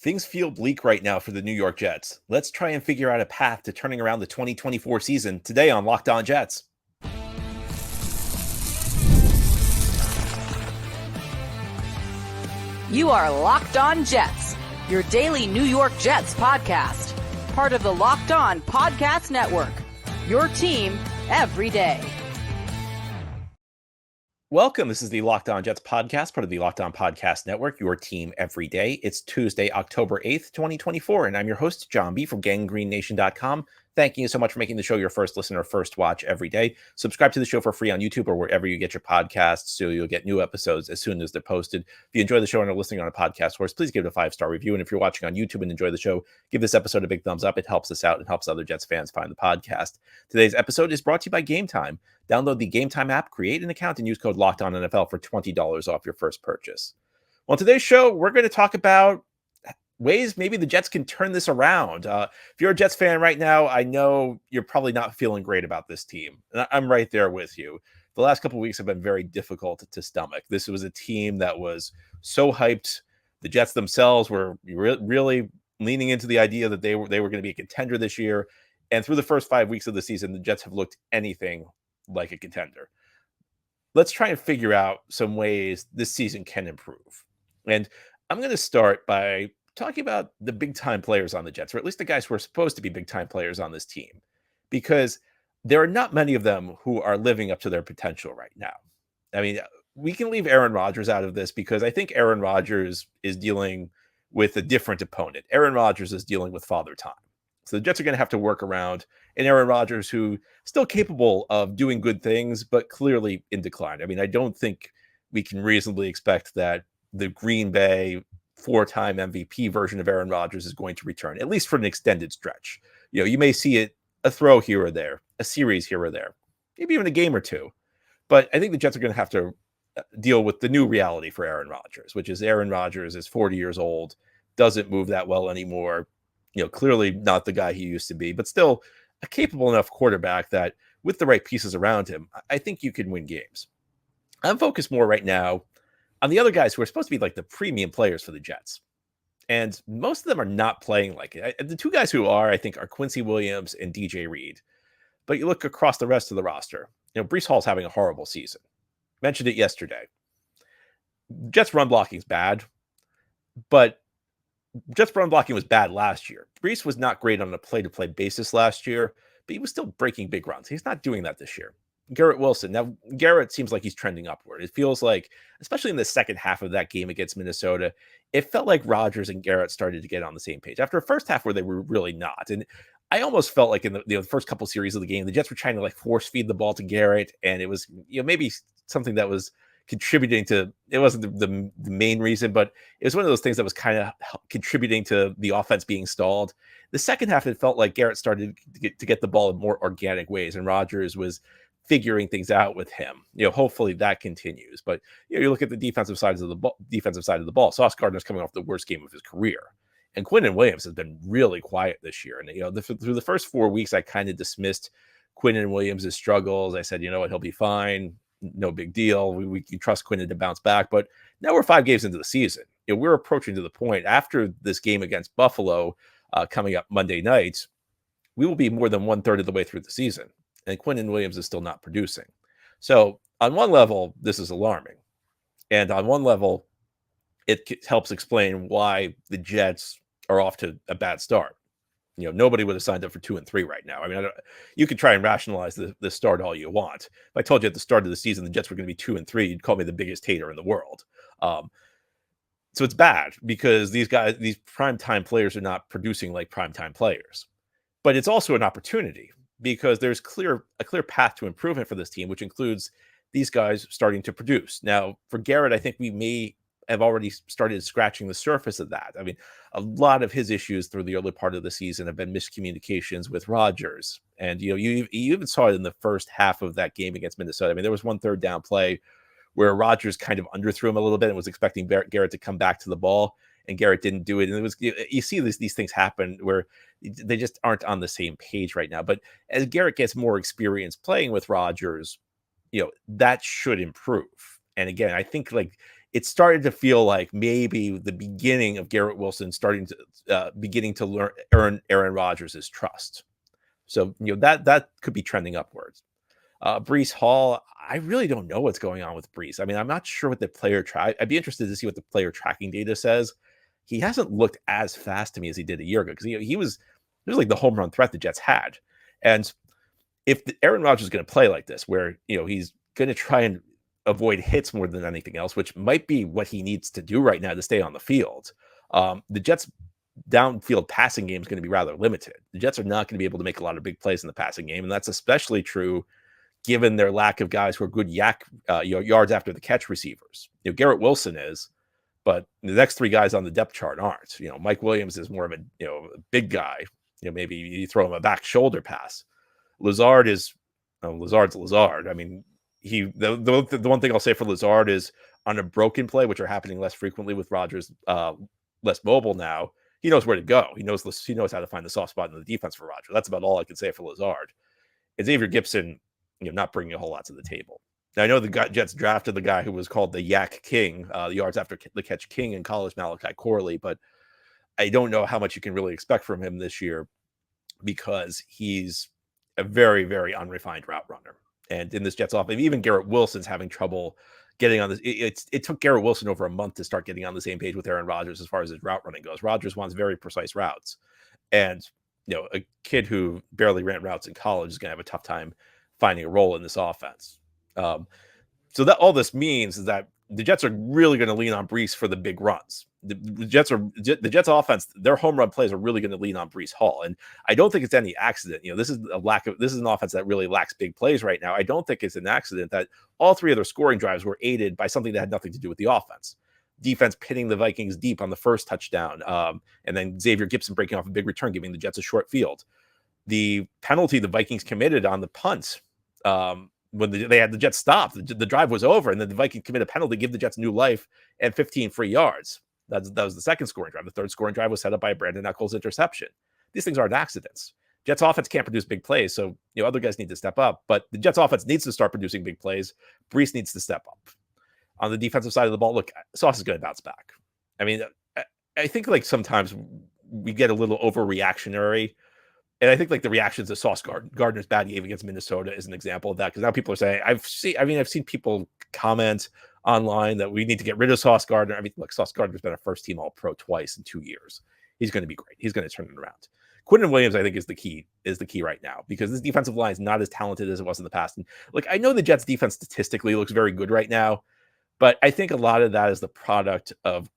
Things feel bleak right now for the New York Jets. Let's try and figure out a path to turning around the 2024 season today on LockedOn Jets. You are Locked On Jets, your daily New York Jets podcast. Part of the Locked On Podcast Network, your team every day. Welcome. This is the Locked On Jets podcast, part of the Locked On Podcast Network, your team every day. It's Tuesday, October 8th, 2024, and I'm your host, John B. from GangGreenNation.com. Thank you so much for making the show your first listen or first watch every day. Subscribe to the show for free on YouTube or wherever you get your podcasts so you'll get new episodes as soon as they're posted. If you enjoy the show and are listening on a podcast source, please give it a 5-star review. And if you're watching on YouTube and enjoy the show, give this episode a big thumbs up. It helps us out and helps other Jets fans find the podcast. Today's episode is brought to you by GameTime. Download the GameTime app, create an account, and use code LOCKEDONNFL for $20 off your first purchase. On today's show, we're going to talk about ways maybe the Jets can turn this around. If you're a Jets fan right now, I know you're probably not feeling great about this team. And I'm right there with you. The last couple of weeks have been very difficult to stomach. This was a team that was so hyped. The Jets themselves were really leaning into the idea that they were going to be a contender this year. And through the first 5 weeks of the season, the Jets have looked anything like a contender. Let's try and figure out some ways this season can improve. And I'm going to start by talking about the big-time players on the Jets, or at least the guys who are supposed to be big-time players on this team, because there are not many of them who are living up to their potential right now. I mean, we can leave Aaron Rodgers out of this because I think Aaron Rodgers is dealing with a different opponent. Aaron Rodgers is dealing with father time. So the Jets are going to have to work around an Aaron Rodgers who is still capable of doing good things, but clearly in decline. I mean, I don't think we can reasonably expect that the Green Bay 4-time MVP version of Aaron Rodgers is going to return, at least for an extended stretch. You know, you may see it a throw here or there, a series here or there, maybe even a game or two. But I think the Jets are going to have to deal with the new reality for Aaron Rodgers, which is Aaron Rodgers is 40 years old, doesn't move that well anymore. You know, clearly not the guy he used to be, but still a capable enough quarterback that with the right pieces around him, I think you can win games. I'm focused more right now on the other guys who are supposed to be like the premium players for the Jets. And most of them are not playing like it. The two guys who are, I think, are Quincy Williams and DJ Reed. But you look across the rest of the roster, you know, Breece Hall's having a horrible season. Mentioned it yesterday. Jets run blocking is bad, but Jets run blocking was bad last year. Breece was not great on a play-to-play basis last year, but he was still breaking big runs. He's not doing that this year. Garrett Wilson. Now, Garrett seems like he's trending upward. It feels like, especially in the second half of that game against Minnesota, it felt like Rodgers and Garrett started to get on the same page after a first half where they were really not. And I almost felt like in the first couple series of the game, the Jets were trying to like force feed the ball to Garrett, and it was, you know, maybe something that was contributing to, it wasn't the main reason, but it was one of those things that was kind of contributing to the offense being stalled. The second half, it felt like Garrett started to get the ball in more organic ways, and Rodgers was figuring things out with him. You know, hopefully that continues. But you know, you look at the defensive side of the ball. Sauce Gardner's coming off the worst game of his career, and Quinnen Williams has been really quiet this year. And you know, through the first 4 weeks, I kind of dismissed Quinnen Williams' struggles. I said, you know what, he'll be fine. No big deal. We can trust Quinnen to bounce back. But now we're 5 games into the season. You know, we're approaching to the point after this game against Buffalo coming up Monday night. We will be more than 1/3 of the way through the season, and Quinnen Williams is still not producing. So on one level, this is alarming. And on one level, it helps explain why the Jets are off to a bad start. You know, nobody would have signed up for 2-3 right now. I mean, you can try and rationalize the start all you want. If I told you at the start of the season the Jets were going to be 2-3, you'd call me the biggest hater in the world. So it's bad because these primetime players are not producing like primetime players. But it's also an opportunity because there's a clear path to improvement for this team, which includes these guys starting to produce. Now, for Garrett, I think we may have already started scratching the surface of that. I mean, a lot of his issues through the early part of the season have been miscommunications with Rodgers. And, you know, you even saw it in the first half of that game against Minnesota. I mean, there was one third down play where Rodgers kind of underthrew him a little bit and was expecting Garrett to come back to the ball, and Garrett didn't do it. And it was, you see these things happen where they just aren't on the same page right now. But as Garrett gets more experience playing with Rodgers, you know, that should improve. And again, I think like it started to feel like maybe the beginning of Garrett Wilson beginning to earn Aaron Rodgers' trust. So that could be trending upwards. Breece Hall, I really don't know what's going on with Breece. I mean, I'm not sure what the player I'd be interested to see what the player tracking data says. He hasn't looked as fast to me as he did a year ago because he was like the home run threat the Jets had. And if Aaron Rodgers is going to play like this, where he's going to try and avoid hits more than anything else, which might be what he needs to do right now to stay on the field, the Jets' downfield passing game is going to be rather limited. The Jets are not going to be able to make a lot of big plays in the passing game, and that's especially true given their lack of guys who are good yards after the catch receivers. Garrett Wilson is, but the next three guys on the depth chart aren't. Mike Williams is more of a big guy. Maybe you throw him a back shoulder pass. Lazard is Lazard's Lazard. I mean, the one thing I'll say for Lazard is on a broken play, which are happening less frequently with Rodgers less mobile now, he knows where to go. He knows how to find the soft spot in the defense for Rodgers. That's about all I can say for Lazard. And Xavier Gipson, not bringing a whole lot to the table. Now, I know the Jets drafted the guy who was called the Yak King, the yards after the catch king in college, Malachi Corley, but I don't know how much you can really expect from him this year because he's a very, very unrefined route runner. And in this Jets offense, even Garrett Wilson's having trouble getting on this. It took Garrett Wilson over a month to start getting on the same page with Aaron Rodgers as far as his route running goes. Rodgers wants very precise routes. And, a kid who barely ran routes in college is going to have a tough time finding a role in this offense. So that all this means is that the Jets are really going to lean on Breece for the big runs. The Jets offense, their home run plays are really going to lean on Breece Hall. And I don't think it's any accident. This is an offense that really lacks big plays right now. I don't think it's an accident that all three of their scoring drives were aided by something that had nothing to do with the offense. Defense pitting the Vikings deep on the first touchdown. And then Xavier Gipson breaking off a big return, giving the Jets a short field. The penalty the Vikings committed on the punt, when they had the Jets stopped, the drive was over, and then the Vikings committed a penalty, give the Jets new life and 15 free yards. That was the second scoring drive. The third scoring drive was set up by a Brandon Echols interception. These things aren't accidents. Jets offense can't produce big plays, so other guys need to step up. But the Jets offense needs to start producing big plays. Breece needs to step up. On the defensive side of the ball, look, Sauce is going to bounce back. I mean, I think like sometimes we get a little overreactionary. And I think like the reactions to Sauce Gardner's bad game against Minnesota is an example of that. Because now people are saying, I've seen people comment online that we need to get rid of Sauce Gardner. I mean, look, Sauce Gardner's been a first team All-Pro twice in 2 years. He's going to be great. He's going to turn it around. Quinton Williams, I think, is the key right now because this defensive line is not as talented as it was in the past. And like, I know the Jets defense statistically looks very good right now, but I think a lot of that is the product of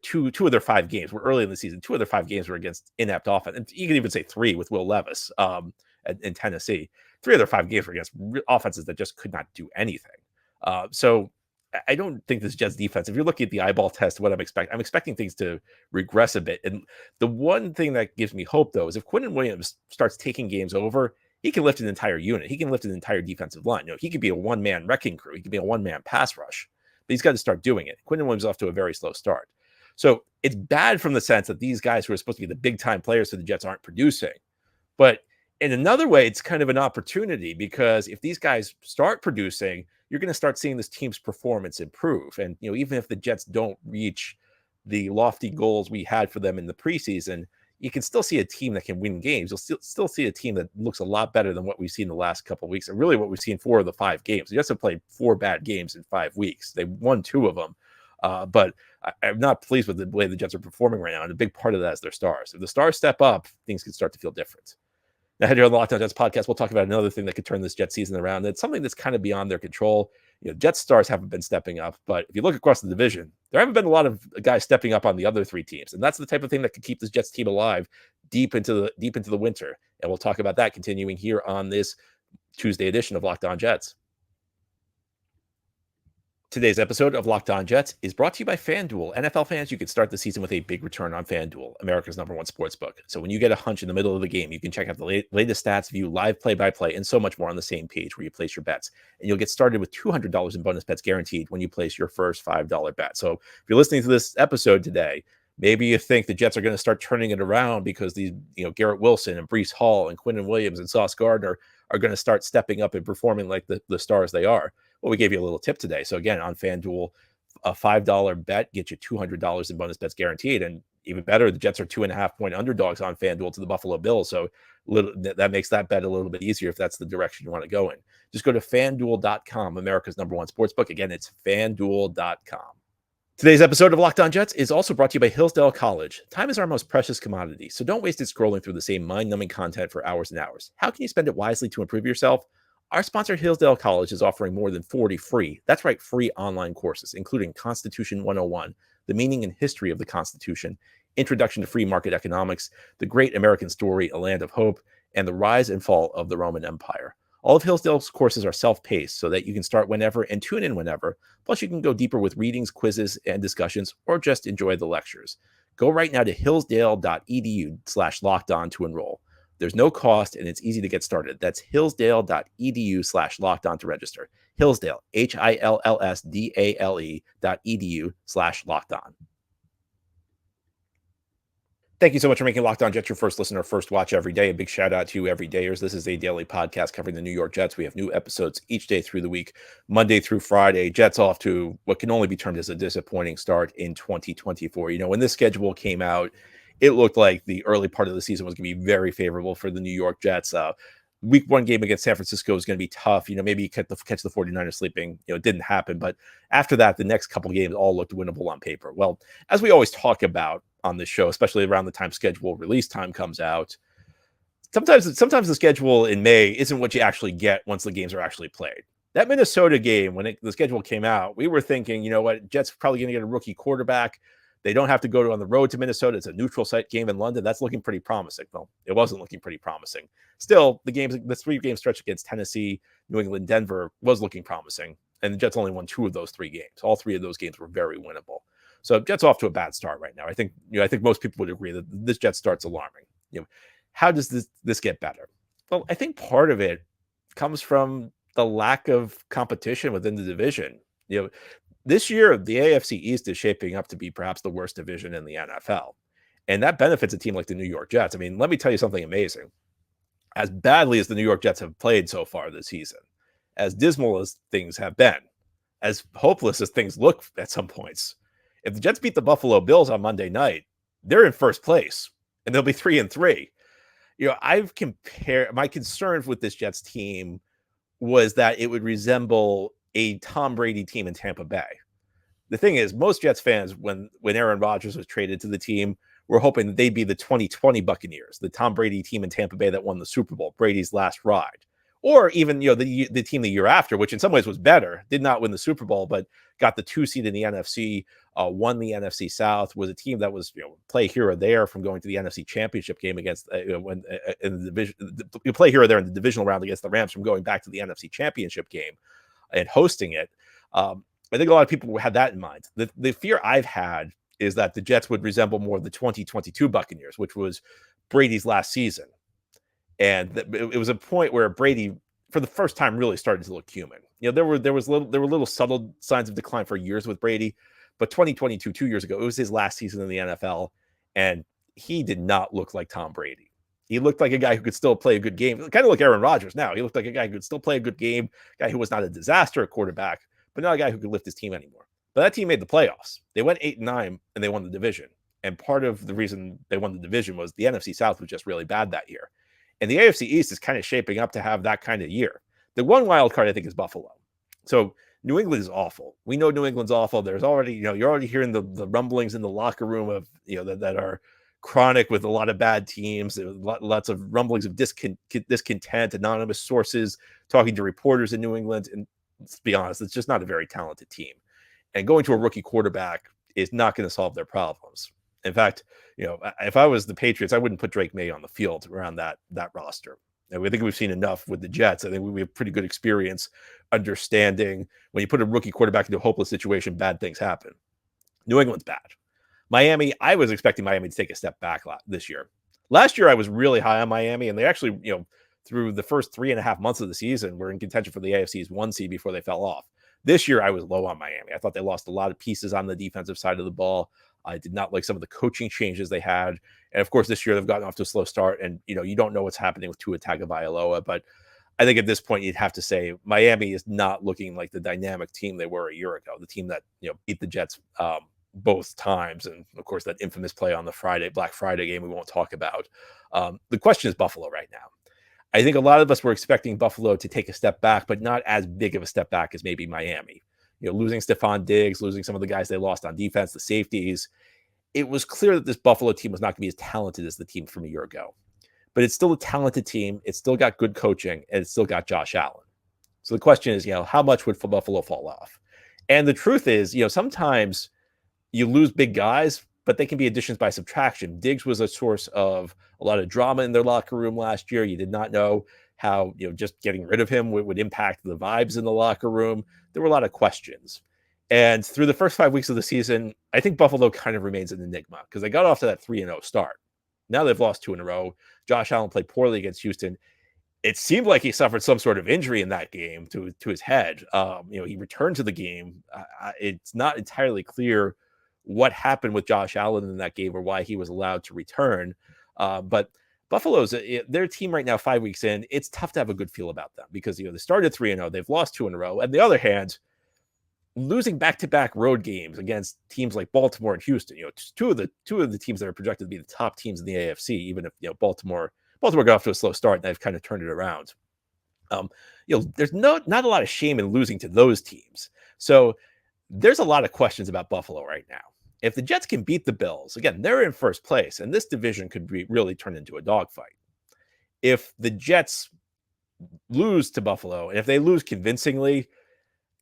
two of their 5 games were early in the season. 2 of their 5 games were against inept offense. And you can even say 3 with Will Levis in Tennessee. 3 of their 5 games were against offenses that just could not do anything. So I don't think this Jets defense, if you're looking at the eyeball test, what I'm expecting things to regress a bit. And the one thing that gives me hope, though, is if Quinton Williams starts taking games over, he can lift an entire unit. He can lift an entire defensive line. He could be a one-man wrecking crew. He could be a one-man pass rush. But he's got to start doing it. Quinton Williams is off to a very slow start. So it's bad from the sense that these guys who are supposed to be the big-time players for the Jets aren't producing. But in another way, it's kind of an opportunity because if these guys start producing, you're going to start seeing this team's performance improve. And, even if the Jets don't reach the lofty goals we had for them in the preseason, you can still see a team that can win games. You'll still see a team that looks a lot better than what we've seen the last couple of weeks. And really what we've seen 4 of the 5 games. The Jets have played 4 bad games in 5 weeks. They won 2 of them. But I'm not pleased with the way the Jets are performing right now. And a big part of that is their stars. If the stars step up, things can start to feel different. Now, here on the LockedOn Jets podcast, we'll talk about another thing that could turn this Jets season around. It's something that's kind of beyond their control. Jets stars haven't been stepping up, but if you look across the division, there haven't been a lot of guys stepping up on the other 3 teams. And that's the type of thing that could keep this Jets team alive deep into the winter. And we'll talk about that continuing here on this Tuesday edition of LockedOn Jets. Today's episode of LockedOn Jets is brought to you by FanDuel. NFL fans, you can start the season with a big return on FanDuel, America's #1 sportsbook. So when you get a hunch in the middle of the game, you can check out the latest stats, view live play-by-play, and so much more on the same page where you place your bets. And you'll get started with $200 in bonus bets guaranteed when you place your first $5 bet. So if you're listening to this episode today, maybe you think the Jets are going to start turning it around because these, Garrett Wilson and Breece Hall and Quinton Williams and Sauce Gardner are going to start stepping up and performing like the stars they are. Well, we gave you a little tip today. So again, on FanDuel, A $5 bet gets you $200 in bonus bets guaranteed. And even better, the Jets are 2.5-point underdogs on FanDuel to the Buffalo Bills. So that makes that bet a little bit easier if that's the direction you want to go in. Just go to FanDuel.com, America's #1 sportsbook. Again, it's FanDuel.com. Today's episode of Locked On Jets is also brought to you by Hillsdale College. Time is our most precious commodity, so don't waste it scrolling through the same mind-numbing content for hours and hours. How can you spend it wisely to improve yourself? Our sponsor, Hillsdale College, is offering more than 40 free, that's right, free online courses, including Constitution 101, the meaning and history of the Constitution, Introduction to Free Market Economics, The Great American Story, A Land of Hope, and The Rise and Fall of the Roman Empire. All of Hillsdale's courses are self-paced so that you can start whenever and tune in whenever. Plus, you can go deeper with readings, quizzes, and discussions, or just enjoy the lectures. Go right now to hillsdale.edu/lockedon to enroll. There's no cost, and it's easy to get started. That's hillsdale.edu/lockedon to register. Hillsdale, HILLSDALE.edu/lockedon. Thank you so much for making Locked On Jets your first listen or first watch every day. A big shout out to you everydayers. This is a daily podcast covering the New York Jets. We have new episodes each day through the week, Monday through Friday. Jets off to what can only be termed as a disappointing start in 2024. You know, when this schedule came out, it looked like the early part of the season was going to be very favorable for the New York Jets. Week 1 game against San Francisco is going to be tough. You know, maybe catch the 49ers sleeping. You know, it didn't happen. But after that, the next couple of games all looked winnable on paper. Well, as we always talk about on this show, especially around the time schedule release time comes out, sometimes the schedule in May isn't what you actually get once the games are actually played. That Minnesota game, when the schedule came out, we were thinking, you know what, Jets are probably going to get a rookie quarterback. They don't have to go on the road to Minnesota. It's a neutral site game in London. That's looking pretty promising. Well, it wasn't looking pretty promising. Still, the 3-game stretch against Tennessee, New England, Denver was looking promising. And the Jets only won 2 of those 3 games. All 3 of those games were very winnable. So Jets off to a bad start right now. I think most people would agree that this Jets start's alarming. You know, how does this get better? Well, I think part of it comes from the lack of competition within the division. You know, this year, the AFC East is shaping up to be perhaps the worst division in the NFL. And that benefits a team like the New York Jets. I mean, let me tell you something amazing. As badly as the New York Jets have played so far this season, as dismal as things have been, as hopeless as things look at some points, if the Jets beat the Buffalo Bills on Monday night, they're in first place, and they'll be 3-3. You know, I've compared my concerns with this Jets team was that it would resemble a Tom Brady team in Tampa Bay. The thing is, most Jets fans, when Aaron Rodgers was traded to the team, were hoping that they'd be the 2020 Buccaneers, the Tom Brady team in Tampa Bay that won the Super Bowl, Brady's last ride. Or even, you know, the team the year after, which in some ways was better, did not win the Super Bowl, but got the 2 seed in the NFC, won the NFC South, was a team that was, you know, play here or there from going to the NFC Championship game against in the division. You play here or there in the divisional round against the Rams from going back to the NFC Championship game and hosting it. I think a lot of people had that in mind. The fear I've had is that the Jets would resemble more the 2022 Buccaneers, which was Brady's last season. And it was a point where Brady, for the first time, really started to look human. You know, there were little subtle signs of decline for years with Brady, but 2022, 2 years ago, it was his last season in the NFL, and he did not look like Tom Brady. He looked like a guy who could still play a good game, kind of like Aaron Rodgers now. He looked like a guy who could still play a good game, a guy who was not a disaster at quarterback, but not a guy who could lift his team anymore. But that team made the playoffs. They went 8-9, and they won the division. And part of the reason they won the division was the NFC South was just really bad that year. And the AFC East is kind of shaping up to have that kind of year. The one wild card, I think, is Buffalo. So New England is awful. We know New England's awful. There's already, you know, you're already hearing the rumblings in the locker room of, you know, that are chronic with a lot of bad teams. Lots of rumblings of discontent, anonymous sources talking to reporters in New England. And let's be honest, it's just not a very talented team. And going to a rookie quarterback is not going to solve their problems. In fact, you know, if I was the Patriots, I wouldn't put Drake May on the field around that roster. And I think we've seen enough with the Jets. I think we have pretty good experience understanding when you put a rookie quarterback into a hopeless situation, bad things happen. New England's bad. Miami, I was expecting Miami to take a step back this year. Last year, I was really high on Miami, and they actually, you know, through the first 3.5 months of the season, were in contention for the AFC's 1 seed before they fell off. This year, I was low on Miami. I thought they lost a lot of pieces on the defensive side of the ball. I did not like some of the coaching changes they had. And of course, this year they've gotten off to a slow start. And, you know, you don't know what's happening with Tua Tagovailoa. But I think at this point you'd have to say Miami is not looking like the dynamic team they were a year ago. The team that beat the Jets both times, and of course that infamous play on the Black Friday game we won't talk about. The question is Buffalo right now. I think a lot of us were expecting Buffalo to take a step back, but not as big of a step back as maybe Miami. Losing Stephon Diggs, losing some of the guys they lost on defense, the safeties. It was clear that this Buffalo team was not going to be as talented as the team from a year ago. But it's still a talented team. It's still got good coaching, and it's still got Josh Allen. So the question is, how much would Buffalo fall off? And the truth is, sometimes you lose big guys, but they can be additions by subtraction. Diggs was a source of a lot of drama in their locker room last year. You did not know how, just getting rid of him would impact the vibes in the locker room. There were a lot of questions. And through the first 5 weeks of the season, I think Buffalo kind of remains an enigma because they got off to that 3-0 start. Now they've lost 2 in a row. Josh Allen played poorly against Houston. It seemed like he suffered some sort of injury in that game to his head. He returned to the game. It's not entirely clear what happened with Josh Allen in that game or why he was allowed to return. But Buffalo's their team right now, 5 weeks in. It's tough to have a good feel about them because they started 3-0. They've lost 2 in a row. On the other hand, losing back-to-back road games against teams like Baltimore and Houston, two of the teams that are projected to be the top teams in the AFC, even if Baltimore got off to a slow start and they've kind of turned it around. There's not a lot of shame in losing to those teams. So there's a lot of questions about Buffalo right now. If the Jets can beat the Bills, again, they're in first place, and this division could really turn into a dogfight. If the Jets lose to Buffalo, and if they lose convincingly,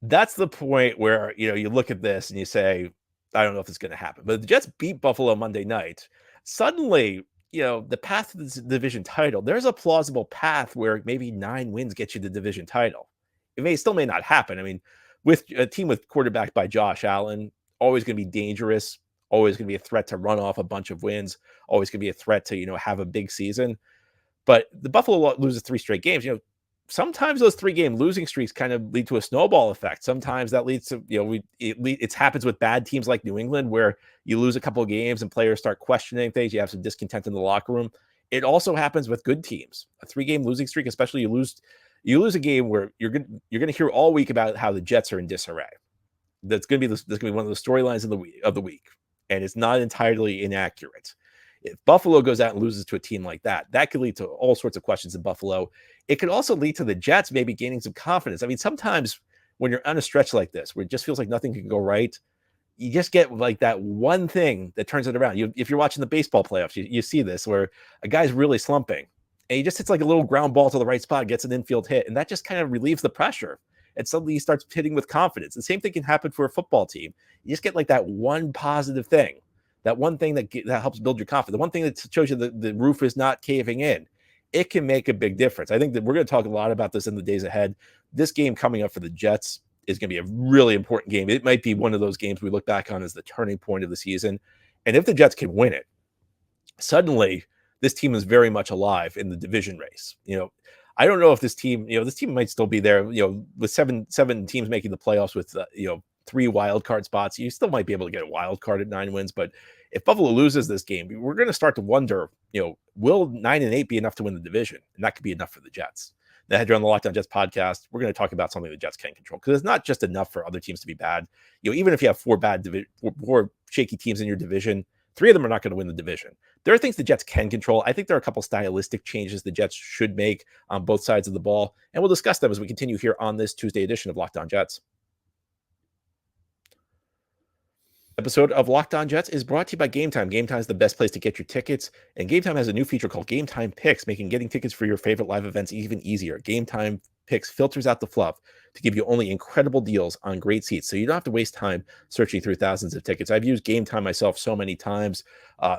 that's the point where, you look at this and you say, I don't know if it's going to happen. But if the Jets beat Buffalo Monday night, suddenly, the path to the division title, there's a plausible path where maybe 9 wins get you the division title. It still may not happen. I mean, with a team with quarterbacked by Josh Allen, always going to be dangerous, always going to be a threat to run off a bunch of wins, always going to be a threat to, have a big season. But the Buffalo loses 3 straight games, sometimes those 3-game losing streaks kind of lead to a snowball effect. Sometimes that leads to, it happens with bad teams like New England where you lose a couple of games and players start questioning things. You have some discontent in the locker room. It also happens with good teams. A 3-game losing streak, especially you lose a game where you're going to hear all week about how the Jets are in disarray. That's going to be one of the storylines of the week, and it's not entirely inaccurate. If Buffalo goes out and loses to a team like that, that could lead to all sorts of questions in Buffalo. It could also lead to the Jets maybe gaining some confidence. I mean, sometimes when you're on a stretch like this, where it just feels like nothing can go right, you just get like that one thing that turns it around. If you're watching the baseball playoffs, you see this where a guy's really slumping and he just hits like a little ground ball to the right spot, gets an infield hit, and that just kind of relieves the pressure. And suddenly he starts hitting with confidence. The same thing can happen for a football team. You just get like that one positive thing. That one thing that helps build your confidence, the one thing that shows you that the roof is not caving in, it can make a big difference. I think that we're going to talk a lot about this in the days ahead. This game coming up for the Jets is going to be a really important game. It might be one of those games we look back on as the turning point of the season. And if the Jets can win it, suddenly this team is very much alive in the division race. I don't know if this team might still be there, with seven teams making the playoffs with, 3 wild card spots. You still might be able to get a wild card at 9 wins, but if Buffalo loses this game, we're going to start to wonder, will 9-8 be enough to win the division? And that could be enough for the Jets. Now, head on the LockedOn Jets podcast, we're going to talk about something the Jets can control because it's not just enough for other teams to be bad. Even if you have 4 shaky teams in your division, 3 of them are not going to win the division. There are things the Jets can control. I think there are a couple stylistic changes the Jets should make on both sides of the ball, and we'll discuss them as we continue here on this Tuesday edition of LockedOn Jets. Episode of LockedOn Jets is brought to you by GameTime. GameTime is the best place to get your tickets, and GameTime has a new feature called GameTime Picks, making getting tickets for your favorite live events even easier. GameTime Picks filters out the fluff to give you only incredible deals on great seats, so you don't have to waste time searching through thousands of tickets. I've used GameTime myself so many times.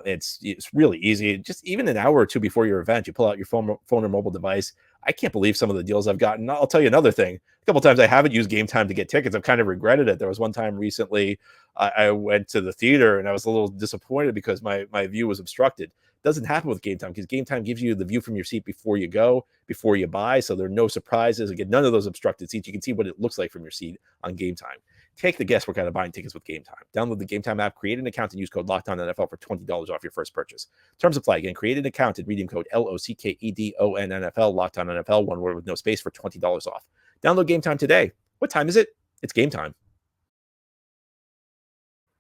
It's really easy. Just even an hour or two before your event, you pull out your phone or mobile device. I can't believe some of the deals I've gotten. I'll tell you another thing. A couple of times I haven't used GameTime to get tickets. I've kind of regretted it. There was one time recently I went to the theater and I was a little disappointed because my view was obstructed. Doesn't happen with GameTime because GameTime gives you the view from your seat before you go, before you buy. So there are no surprises. Again, none of those obstructed seats. You can see what it looks like from your seat on GameTime. Take the guesswork out of buying tickets with GameTime. Download the GameTime app, create an account, and use code LockedOnNFL for $20 off your first purchase. Terms apply. Again, create an account and redeem code LOCKEDONNFL, LockedOnNFL, one word with no space, for $20 off. Download GameTime today. What time is it? It's game time.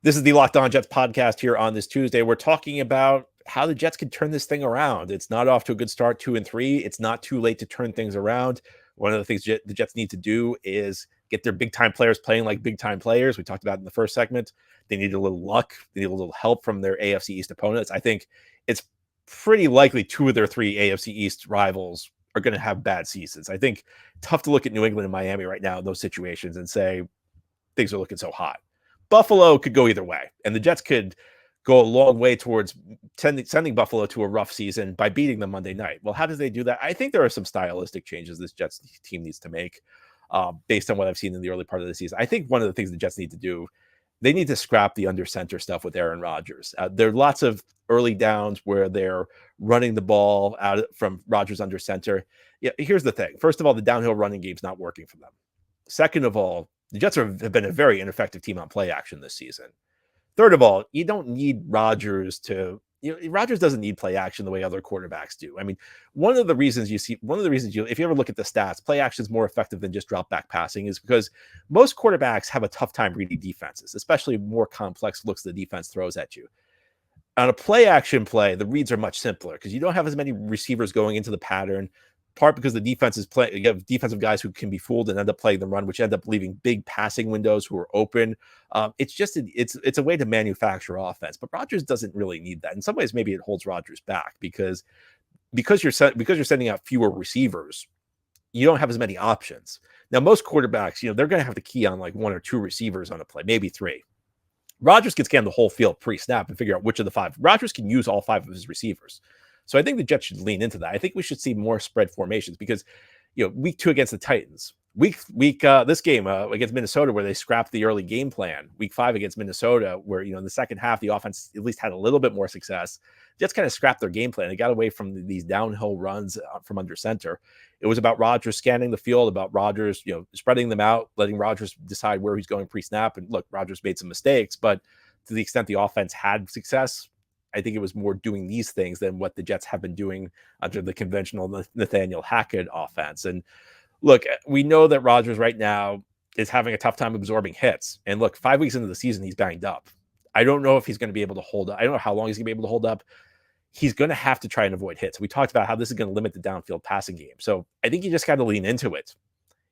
This is the LockedOn Jets podcast here on this Tuesday. We're talking about how the Jets can turn this thing around. It's not off to a good start, 2-3. It's not too late to turn things around. One of the things the Jets need to do is get their big-time players playing like big-time players. We talked about it in the first segment. They need a little luck. They need a little help from their AFC East opponents. I think it's pretty likely 2 of their 3 AFC East rivals are going to have bad seasons. I think tough to look at New England and Miami right now in those situations and say things are looking so hot. Buffalo could go either way, and the Jets could go a long way towards sending Buffalo to a rough season by beating them Monday night. Well, how do they do that? I think there are some stylistic changes this Jets team needs to make based on what I've seen in the early part of the season. I think one of the things the Jets need to do, they need to scrap the under center stuff with Aaron Rodgers. There are lots of early downs where they're running the ball out from Rodgers under center. Yeah, here's the thing. First of all, the downhill running game's not working for them. Second of all, the Jets have been a very ineffective team on play action this season. Third of all, you don't need Rodgers to, Rodgers doesn't need play action the way other quarterbacks do. I mean, if you ever look at the stats, play action is more effective than just drop back passing is because most quarterbacks have a tough time reading defenses, especially more complex looks the defense throws at you. On a play action play, the reads are much simpler because you don't have as many receivers going into the pattern. Part because the defense is playing, you have defensive guys who can be fooled and end up playing the run, which end up leaving big passing windows who are open. It's a way to manufacture offense, but Rodgers doesn't really need that. In some ways, maybe it holds Rodgers back because you're sending out fewer receivers, you don't have as many options. Now, most quarterbacks, they're going to have to key on like 1 or 2 receivers on a play, maybe 3. Rodgers can scan the whole field pre-snap and figure out which of the 5. Rodgers can use all 5 of his receivers. So I think the Jets should lean into that. I think we should see more spread formations because, week 2 against the Titans, this game against Minnesota where they scrapped the early game plan, week 5 against Minnesota where, in the second half, the offense at least had a little bit more success. Jets kind of scrapped their game plan. They got away from these downhill runs from under center. It was about Rodgers scanning the field, about Rodgers, spreading them out, letting Rodgers decide where he's going pre-snap. And look, Rodgers made some mistakes, but to the extent the offense had success, I think it was more doing these things than what the Jets have been doing under the conventional Nathaniel Hackett offense. And look, we know that Rodgers right now is having a tough time absorbing hits. And look, 5 weeks into the season, he's banged up. I don't know if he's going to be able to hold up. I don't know how long he's going to be able to hold up. He's going to have to try and avoid hits. We talked about how this is going to limit the downfield passing game. So I think you just got to lean into it.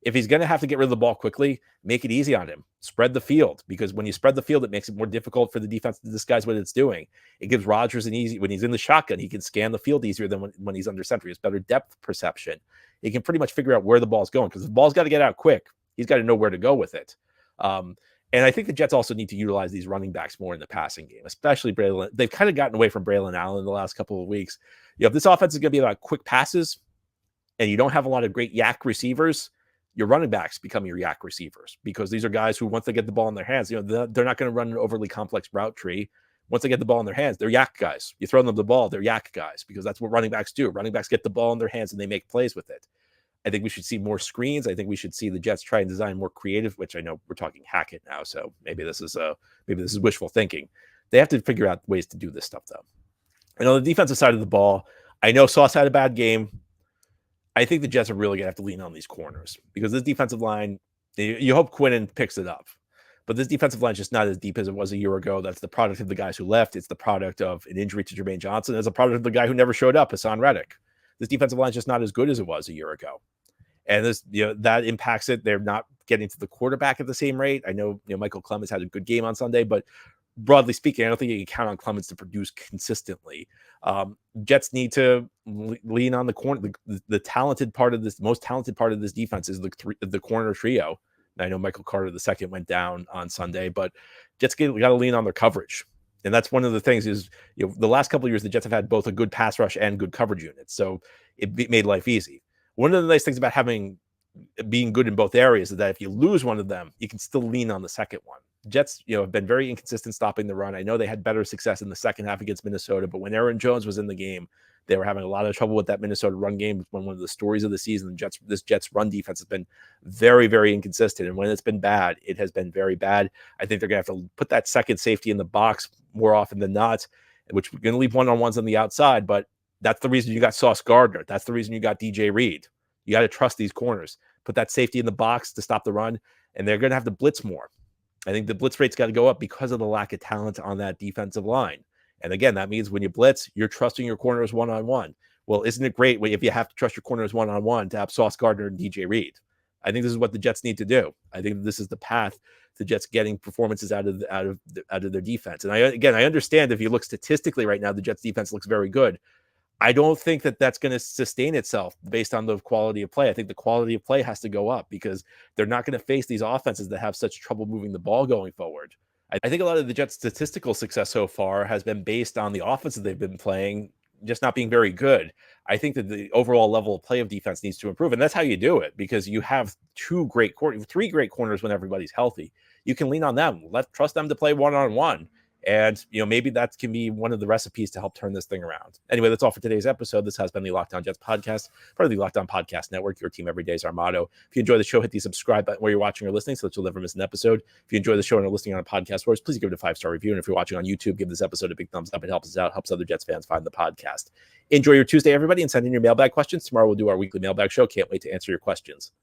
If he's going to have to get rid of the ball quickly, make it easy on him. Spread the field, because when you spread the field, it makes it more difficult for the defense to disguise what it's doing. It gives Rodgers an easy, when he's in the shotgun, he can scan the field easier than when he's under center. He has better depth perception. He can pretty much figure out where the ball's going because the ball's got to get out quick. He's got to know where to go with it. And I think the Jets also need to utilize these running backs more in the passing game, especially Braylon. They've kind of gotten away from Braylon Allen the last couple of weeks. If this offense is going to be about quick passes and you don't have a lot of great yak receivers, your running backs become your yak receivers because these are guys who, once they get the ball in their hands, they're not going to run an overly complex route tree. Once they get the ball in their hands, they're yak guys. You throw them the ball, they're yak guys because that's what running backs do. Running backs get the ball in their hands and they make plays with it. I think we should see more screens. I think we should see the Jets try and design more creative, which I know we're talking Hackett now, so maybe this is wishful thinking. They have to figure out ways to do this stuff, though. And on the defensive side of the ball, I know Sauce had a bad game. I think the Jets are really going to have to lean on these corners because this defensive line, you hope Quinnen picks it up. But this defensive line is just not as deep as it was a year ago. That's the product of the guys who left. It's the product of an injury to Jermaine Johnson. It's a product of the guy who never showed up, Hassan Reddick. This defensive line is just not as good as it was a year ago. And this, that impacts it. They're not getting to the quarterback at the same rate. I know, Michael Clemens had a good game on Sunday, but broadly speaking, I don't think you can count on Clemens to produce consistently. Jets need to lean on the corner. The talented part of this, most talented part of this defense is the corner trio. I know Michael Carter II went down on Sunday, but Jets got to lean on their coverage. And that's one of the things is, the last couple of years, the Jets have had both a good pass rush and good coverage units. So it made life easy. One of the nice things about being good in both areas is that if you lose one of them, you can still lean on the second one. Jets, have been very inconsistent stopping the run. I know they had better success in the second half against Minnesota, but when Aaron Jones was in the game, They were having a lot of trouble with that Minnesota run game. It's been one of the stories of the season. This Jets run defense has been very, very inconsistent. And when it's been bad, it has been very bad. I think they're going to have to put that second safety in the box more often than not, which we're going to leave one-on-ones on the outside. But that's the reason you got Sauce Gardner. That's the reason you got DJ Reed. You got to trust these corners. Put that safety in the box to stop the run. And they're going to have to blitz more. I think the blitz rate's got to go up because of the lack of talent on that defensive line. And again, that means when you blitz, you're trusting your corners one-on-one. Well, isn't it great if you have to trust your corners one-on-one to have Sauce Gardner and DJ Reed? I think this is what the Jets need to do. I think this is the path to Jets getting performances out of their defense. And I understand if you look statistically right now, the Jets defense looks very good. I don't think that that's going to sustain itself based on the quality of play. I think the quality of play has to go up because they're not going to face these offenses that have such trouble moving the ball going forward. I think a lot of the Jets' statistical success so far has been based on the offense that they've been playing just not being very good. I think that the overall level of play of defense needs to improve, and that's how you do it because you have three great corners when everybody's healthy. You can lean on them. Trust them to play one-on-one. And, maybe that can be one of the recipes to help turn this thing around. Anyway, that's all for today's episode. This has been the LockedOn Jets podcast, part of the LockedOn Podcast Network. Your team every day is our motto. If you enjoy the show, hit the subscribe button where you're watching or listening so that you'll never miss an episode. If you enjoy the show and are listening on a podcast for us, please give it a 5-star review. And if you're watching on YouTube, give this episode a big thumbs up. It helps us out, helps other Jets fans find the podcast. Enjoy your Tuesday, everybody, and send in your mailbag questions. Tomorrow we'll do our weekly mailbag show. Can't wait to answer your questions.